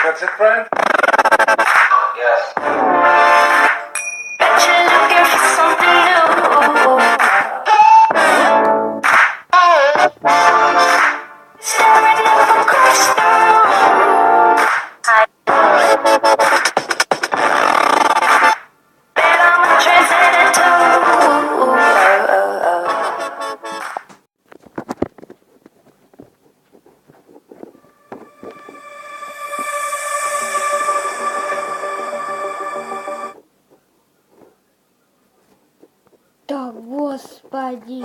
That's it, friend? Yes. Bet you're looking for something new. Staring up across the room. Bet I'm a trendsetter too. Да господи!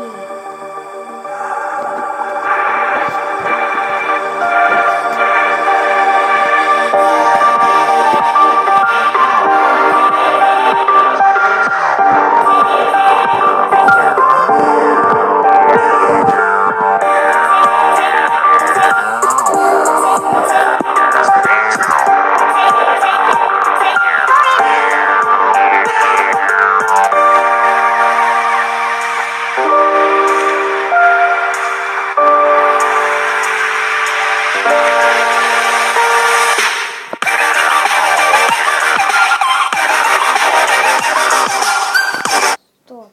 Стоп.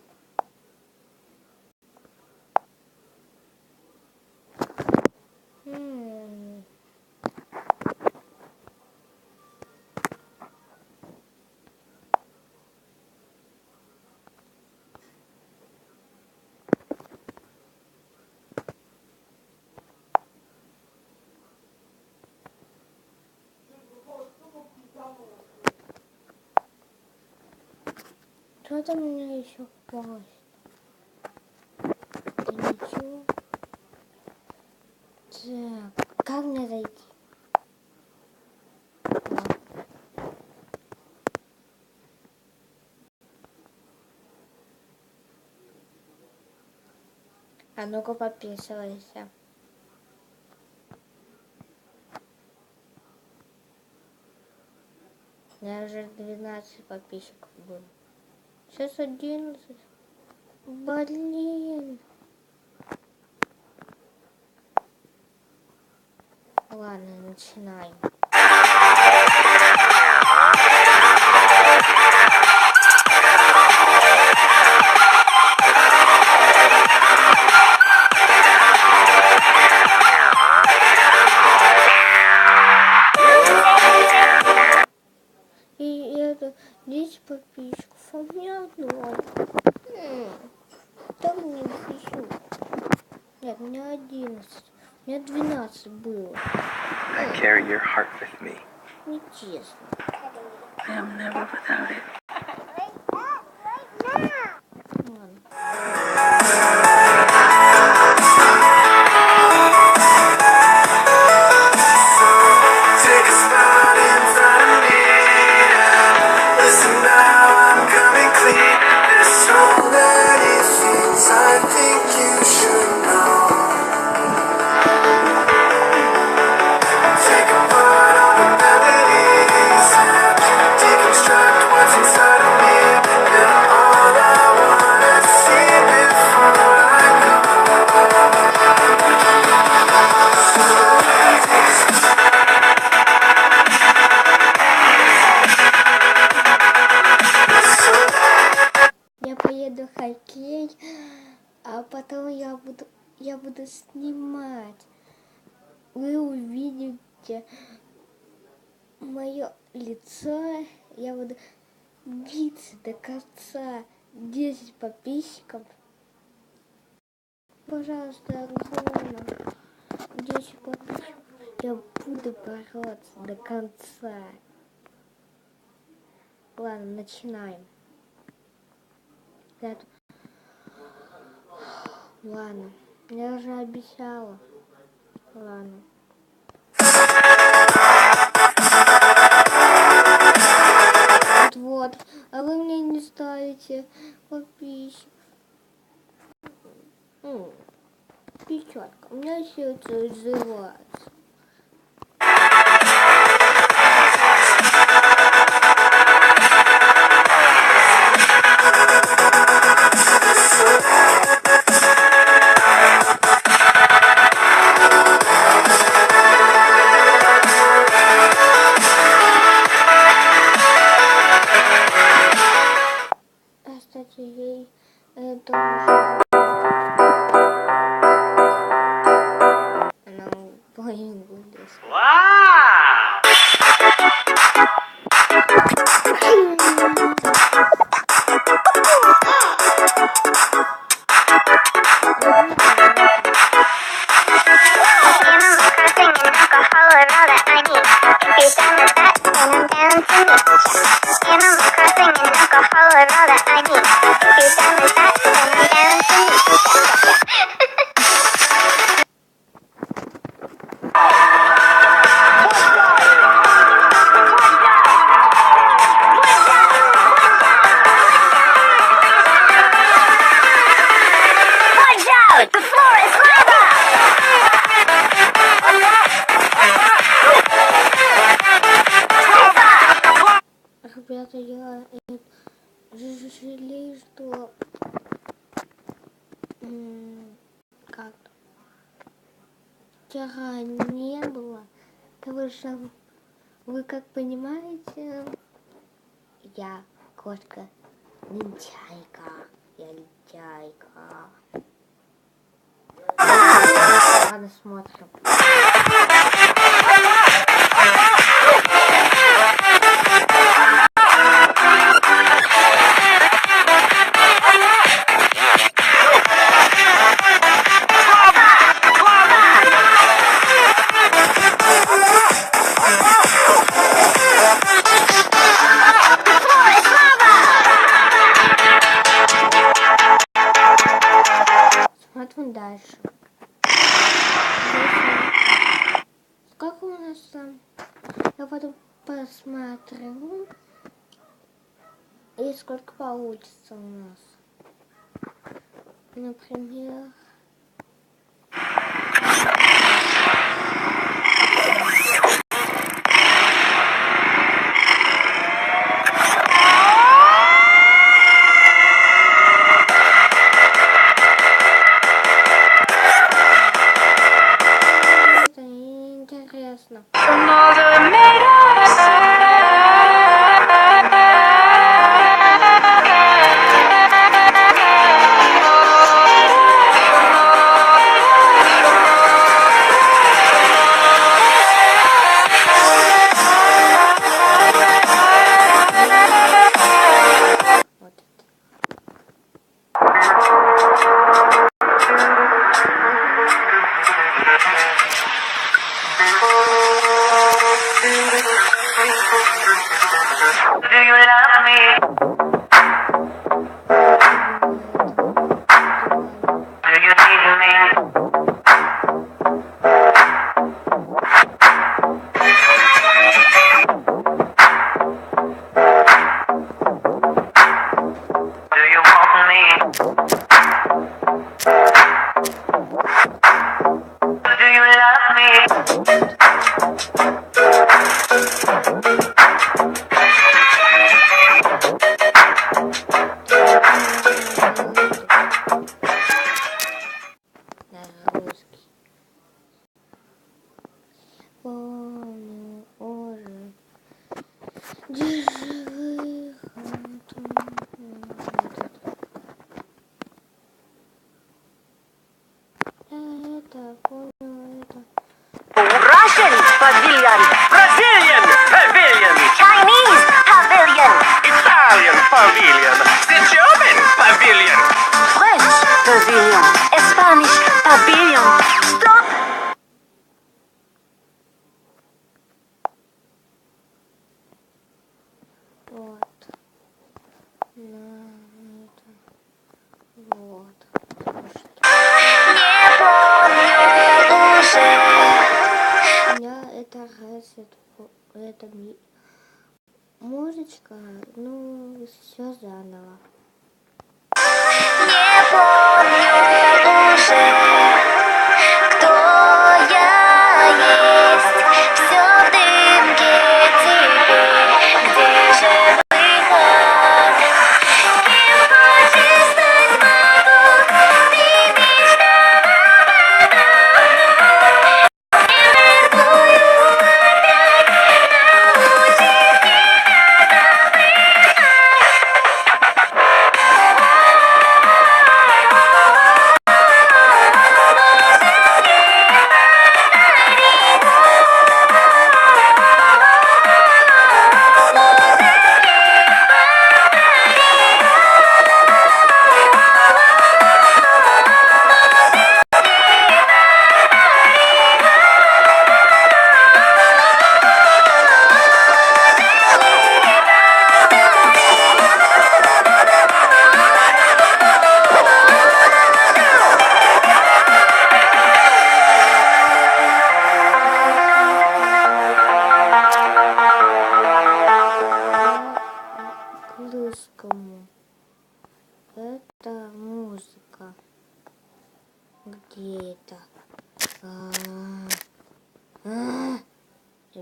Что там у меня еще осталось? Да ничего. Так, как мне зайти? А ну-ка подписывайся. У меня уже 12 подписчиков было. Сейчас 11. Блин. Ладно, начинаем. И это 10 подписчиков, а у меня одно. Так не хочу. Нет, у меня 11. У меня 12 было. I carry your heart with me. Нечестно. I am never without it. Ладно. Take a spot in front of me. Listen now, I'm coming clean. There's so many things I think you should know. Take apart all the melodies and deconstruct what's inside of me. And all I wanna see before I go. Я поеду в хоккей, а потом я буду снимать. Вы увидите мое лицо. Я буду биться до конца. 10 подписчиков. Пожалуйста, Арзона. 10 подписчиков. Я буду бороться до конца. Ладно, начинаем. Ладно, я уже обещала. Ладно. Вот, а вы мне не ставите подписчик. Печатка. У меня сердце взрывается. Кстати, ей это уже... Она поинг здесь. Ребята, я жалею, что как вчера не было, потому что вы как понимаете, я кошка лентяйка, я лентяйка. Ладно, смотрим. Смотрим дальше. Сколько у нас там? Я потом посмотрю. И сколько получится у нас. Например... Это интересно. Вот это. Do you love me? Do you need me? Do you want me? Do you love me? На русский. Помню уже. Держи это помню это. Russian pavilion, Brazilian pavilion, Chinese pavilion, Italian pavilion, the German pavilion. French pavilion, Spanish pavilion. Stop! Вот. На это. Вот. Не помню уже. Меня это нравится, эта музычка, ну, все заново. Не помню уже, кто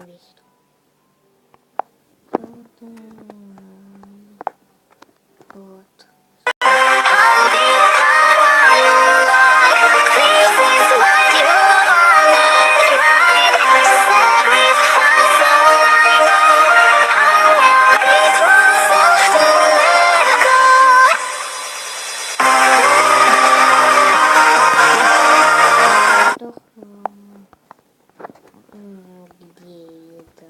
весело. Вот. Где это?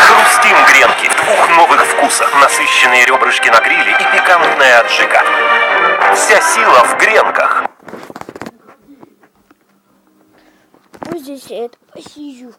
Хрустим гренки в двух новых вкусах. Насыщенные ребрышки на гриле и пикантная аджика. Вся сила в гренках. Вот здесь я это посижу.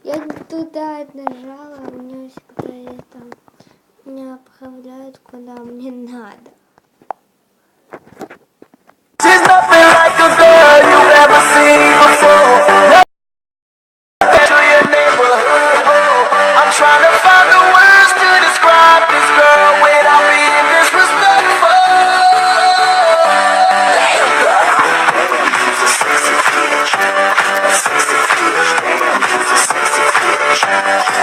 Я туда нажала, у меня всегда это меня отправляют куда мне надо. She's nothing like a girl you've ever seen before. Nothing to your neighborhood. I'm trying to find the words to describe this girl without being disrespectful. Damn, girl. She's a sexy bitch. A sexy bitch. Damn, she's a sexy bitch.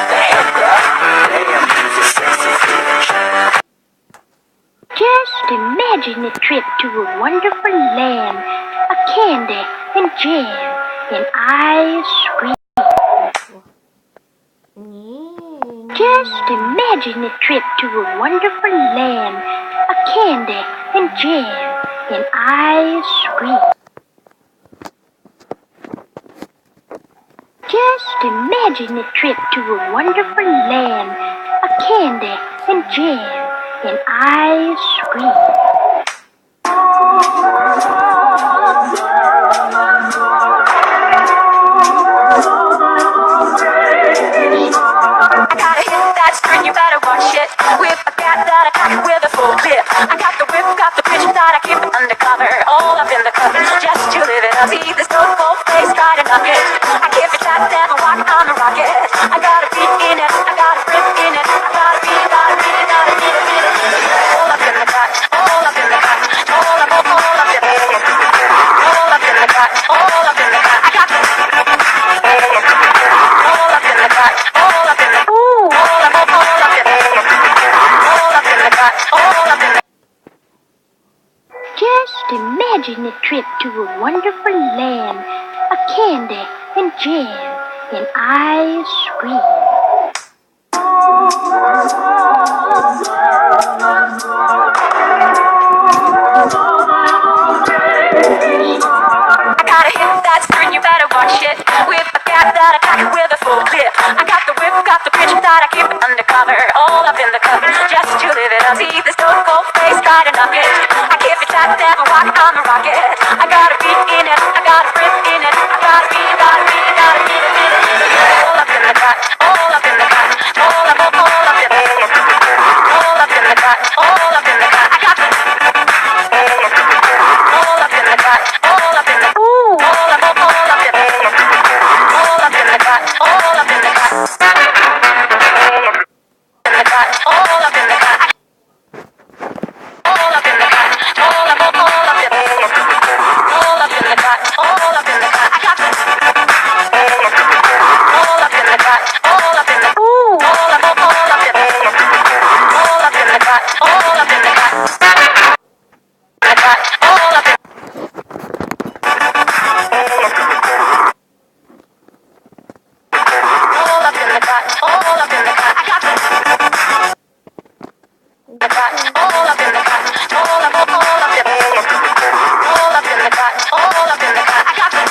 Damn, girl. Damn, she's a sexy bitch. Just imagine a trip to a wonderful land, a candy and jam and ice cream. Just imagine a trip to a wonderful land, a candy and jam and ice cream. Just imagine a trip to a wonderful land, a candy and jam and ice cream. I gotta hit that string, you better watch it. With a cat that I pack with a full clip. I got the whip, got the bitch that I keep undercover. All up in the cover, just to live it up. See this stone cold face, try to knock it. I give it that devil walk on a rocket. I got a beat in it, I got a rip in it. I got a beat, got a beat, got a beat, beat it. All up in the cut, all up in the cut, all up in the cut, all up in the cut, all up in the cut. I got the all up in the cut, all up in the all up in the cut, all up in the. Just imagine a trip to a wonderful land, a candy and jam and I scream. I got a hit that's turn, you better watch it. With a cat that attack with a full clip. I got the whip, got the bitch that I keep undercover. All up in the cover, just to live it up. See this stone cold face, try to knock it. I keep it tight, never walk on the rocket. I got a beat in it, I got a rip in it. I got a beat, got a beat, got a beat, beat, beat. All up in the cut, all up in the cut, all up in the cut, all up in the cut, all up in the cut. I got the all up in the cut, all up in the all up in the all up in the cut, all up in the cut, in the cut, all up in the cut, all up in the cut, all up in the cut, all up in the cut. I got the all up in the cut, all up in the all up in the all up in the cut, all up in the cut, the cut, all up in all up in the cut, all up in the cut. I got the cut, all up in the cut, all up in the all up in the cut, all up in the cut. I got the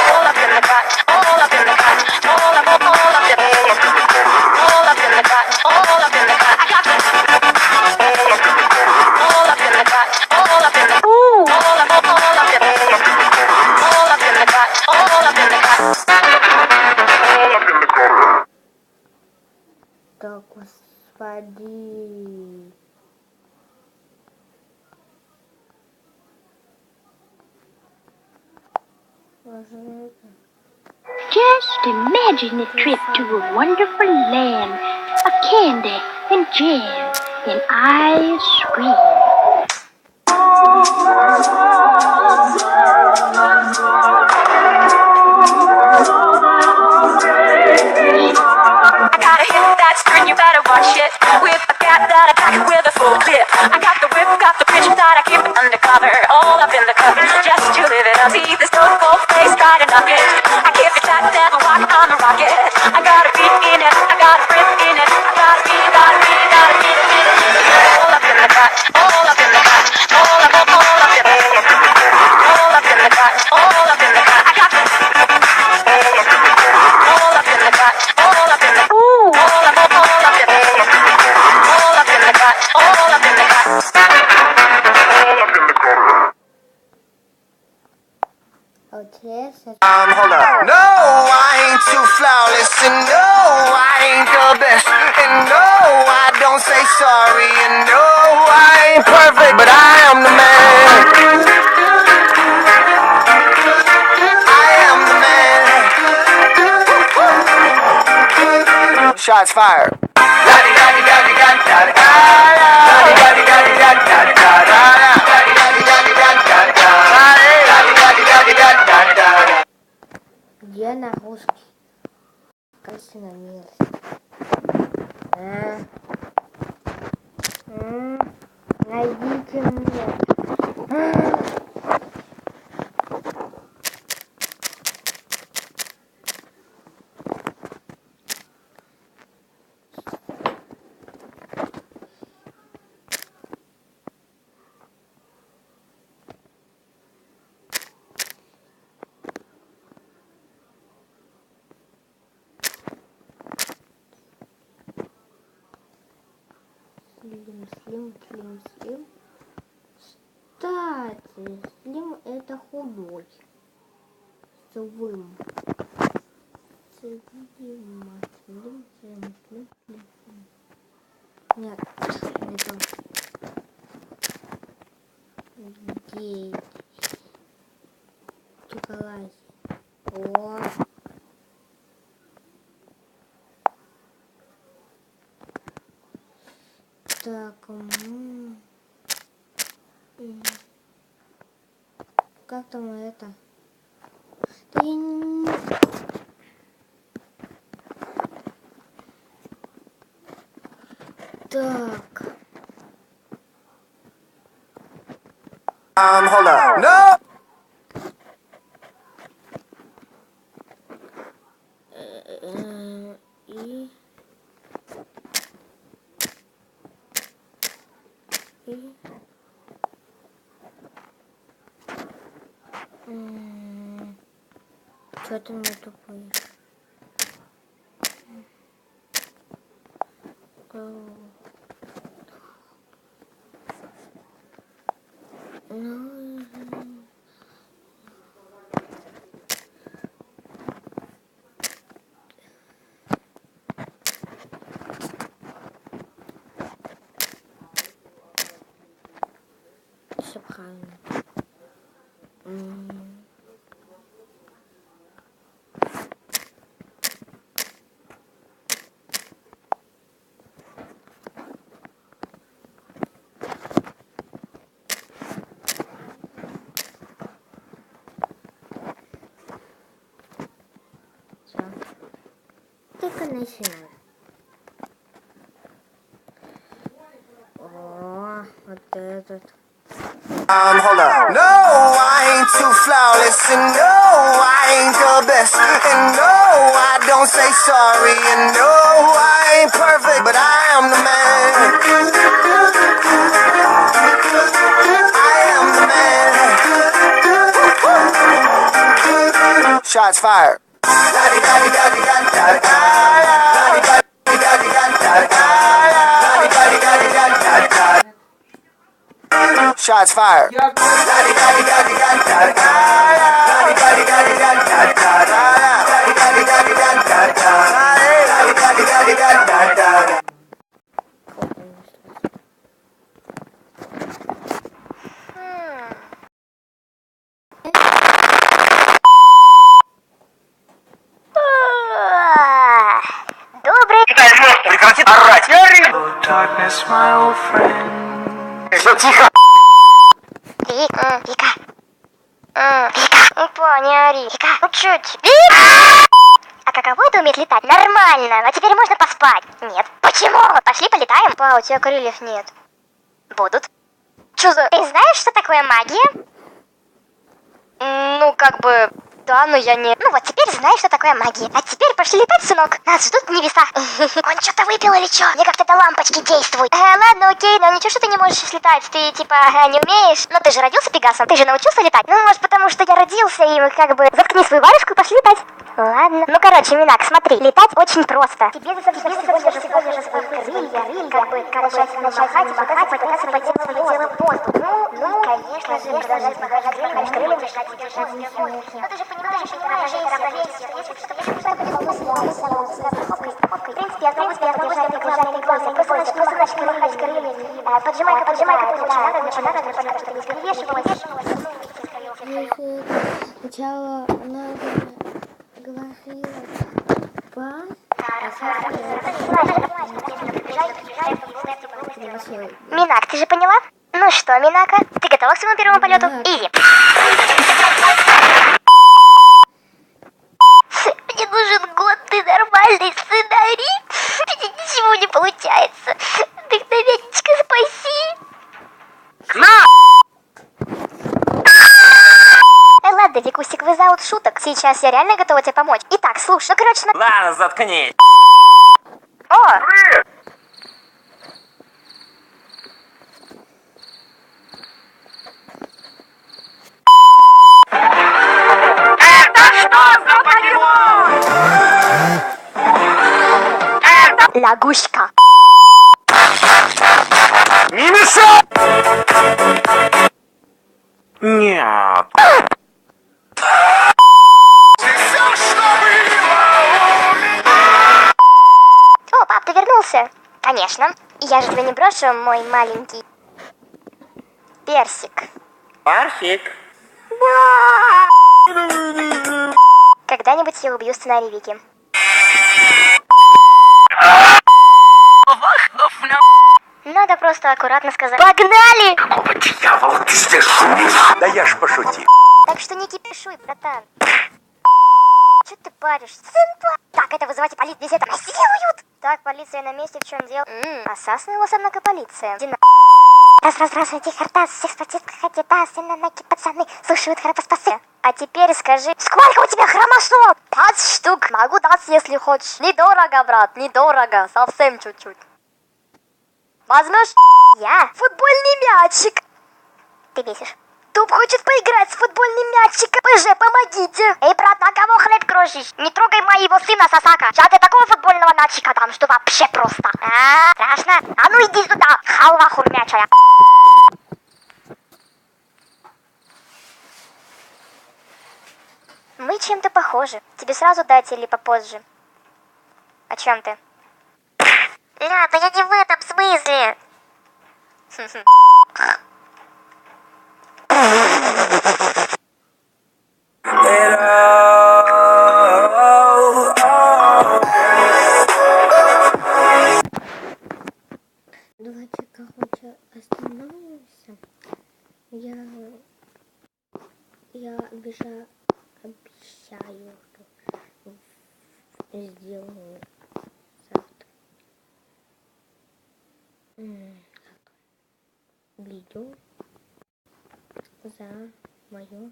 all up in the cut, all up in the cut, all up in the all up in the cut, all up in the cut. I got the all up in the cut, all up in the all up in the all up in the cut, all up in the cut. Да господи. Боже, это... Just imagine a trip to a wonderful land, a candy and jam, and ice cream. I got a hit that's turn, you better watch it. With a cat that attack with a full clip. I got the whip, got the bitch that I keep undercover. All up in the cover, just to live it up. See this stone cold face, try to knock it. I keep it tight, never walk on the rocket. I got a beat in it, I got a rip in it. I got a beat, got a beat, got a beat, beat, beat. All up in the cut, all up in the cut, all up in the all up in the all up in the cut, all up in the cut. I got the all up in the cut, all up in the all up in the all up in the all up in the cut, all up in the cut. окей, Hold up. No, I ain't too flawless, and no, I ain't the best, and no, I don't say sorry, and no, I ain't perfect, but I am the man. I am the man. Shots fired. где на русский? Кажется, на милость. Найдите мне. Слим. Кстати, Слим это худой. Слим. Нет, не то. Гей. Чоколад. О. Так, как там это? Да я не... Так. Hold up. No. Чё ты мне тупоешь? Все правильно. Все. Только начинаем. О, вот этот. Hold up. No, I ain't too flawless, and no, I ain't the best, and no, I don't say sorry, and no, I ain't perfect, but I am the man. I am the man. Shots fired. Shots fired. Добрый. Прекрати орать! Darkness, my old friend. Все, тихо! Вика. Вика. Опа, не ори. Вика, ну чё тебе? А каково это уметь летать? Нормально. А теперь можно поспать. Нет. Почему? Пошли полетаем. Па, у тебя крыльев нет. Будут. Чё за... Ты знаешь, что такое магия? Ну, как бы... Да, но я не... Ну вот, теперь знаешь, что такое магия. А теперь пошли летать, сынок. Нас ждут небеса. Он что-то выпил или чё? Мне как-то до лампочки действует. Ладно, окей, но ничего, что ты не можешь летать. Ты, типа, не умеешь. Но ты же родился Пегасом, ты же научился летать. Ну, может, потому что я родился, и как бы... Заткни свою варежку и пошли летать. Ладно. Ну, короче, Минак, смотри, летать очень просто. Тебе сегодня же свои крылья, как бы, начать махать и показывать свое тело в воздух. Ну, конечно же, нужно же махать крыльями, держать в воздухе. Ну, ты же понимаешь, что равновесие, если что-то в принципе, я могу держать глаза, просто начну махать крыльями. Поджимай-ка, надо, чтобы не перевешивалось. Сначала надо говорить Минак, ты же поняла? Ну что, Минака, ты готова к своему первому полету? Изи. Мне нужен год, ты нормальный сценарий. Ничего не получается. Вдохновенечка, спаси. Ладно, Викусик, without шуток. Сейчас я реально готова тебе помочь. Итак, слушай, ну короче... Ладно, заткнись. О! Лягушка. Не мешай! Нет. О, пап, ты вернулся? Конечно. Я же тебя не брошу, мой маленький персик. Парфик. Когда-нибудь я убью сценарий Вики. Надо просто аккуратно сказать. Погнали! Какого дьявола ты здесь шумишь? Да я ж пошутил. Так что не кипишуй, братан. Че ты паришься? Так, это вызывайте полицию, здесь это насилуют. Так, полиция на месте, в чем дело? Осасная у вас, однако, полиция. Раз, этих хартас, всех статистиках, адидас, наки, пацаны, слушают храпоспасы. А теперь скажи, сколько у тебя хромосом? 5 штук, могу дать, если хочешь. Недорого, брат, недорого, совсем чуть-чуть. Возьмешь? Я? Футбольный мячик. Ты бесишь. Дуб хочет поиграть с футбольным мячиком. ПЖ, помогите. Эй, брат, на кого хлеб крошишь? Не трогай моего сына Сасака. Сейчас я такого футбольного мячика дам, что вообще просто. Страшно? А ну иди сюда, халва хурмячая. Мы чем-то похожи. Тебе сразу дать или попозже? О чем ты? Ля, да я не в этом смысле. Давайте, короче, остановимся. Я обещаю, что сделаю завтра видео за мое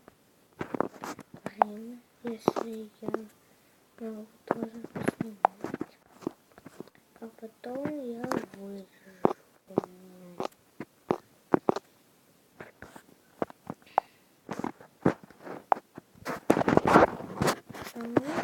время, если я могу тоже поснимать. А потом я выложу. А мы